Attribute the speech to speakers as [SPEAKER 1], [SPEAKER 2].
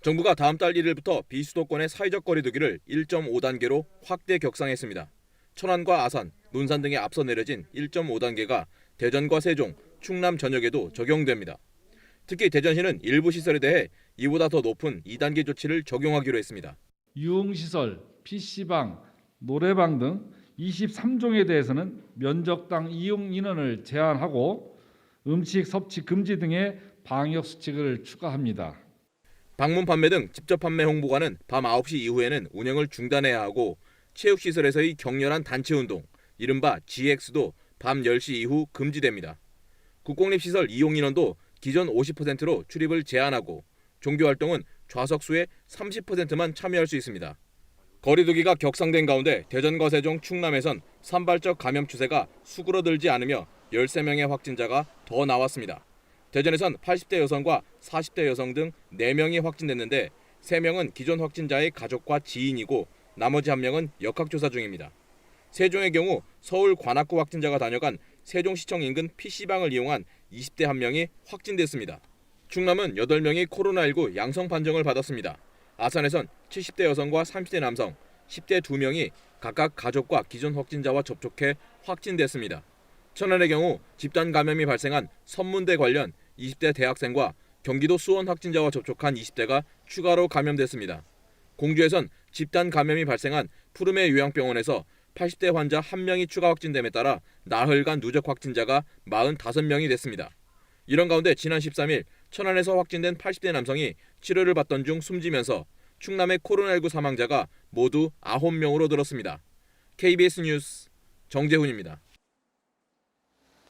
[SPEAKER 1] 정부가 다음 달 1일부터 비수도권의 사회적 거리 두기를 1.5단계로 확대 격상했습니다. 천안과 아산, 논산 등에 앞서 내려진 1.5단계가 대전과 세종, 충남 전역에도 적용됩니다. 특히 대전시는 일부 시설에 대해 이보다 더 높은 2단계 조치를 적용하기로 했습니다.
[SPEAKER 2] 유흥시설, PC방, 노래방 등 23종에 대해서는 면적당 이용 인원을 제한하고 음식 섭취 금지 등의 방역 수칙을 추가합니다.
[SPEAKER 1] 방문 판매 등 직접 판매 홍보관은 밤 9시 이후에는 운영을 중단해야 하고 체육시설에서의 격렬한 단체 운동, 이른바 GX도 밤 10시 이후 금지됩니다. 국공립시설 이용 인원도 기존 50%로 출입을 제한하고 종교활동은 좌석수의 30%만 참여할 수 있습니다. 거리두기가 격상된 가운데 대전과 세종, 충남에선 산발적 감염 추세가 수그러들지 않으며 13명의 확진자가 더 나왔습니다. 대전에선 80대 여성과 40대 여성 등 4명이 확진됐는데 3명은 기존 확진자의 가족과 지인이고 나머지 1명은 역학조사 중입니다. 세종의 경우 서울 관악구 확진자가 다녀간 세종시청 인근 PC방을 이용한 20대 1명이 확진됐습니다. 충남은 8명이 코로나19 양성 판정을 받았습니다. 아산에선 70대 여성과 30대 남성, 10대 2명이 각각 가족과 기존 확진자와 접촉해 확진됐습니다. 천안의 경우 집단 감염이 발생한 선문대 관련 20대 대학생과 경기도 수원 확진자와 접촉한 20대가 추가로 감염됐습니다. 공주에선 집단 감염이 발생한 푸르메 요양병원에서 80대 환자 1명이 추가 확진됨에 따라 나흘간 누적 확진자가 45명이 됐습니다. 이런 가운데 지난 13일 천안에서 확진된 80대 남성이 치료를 받던 중 숨지면서 충남의 코로나19 사망자가 모두 9명으로 늘었습니다. KBS 뉴스 정재훈입니다.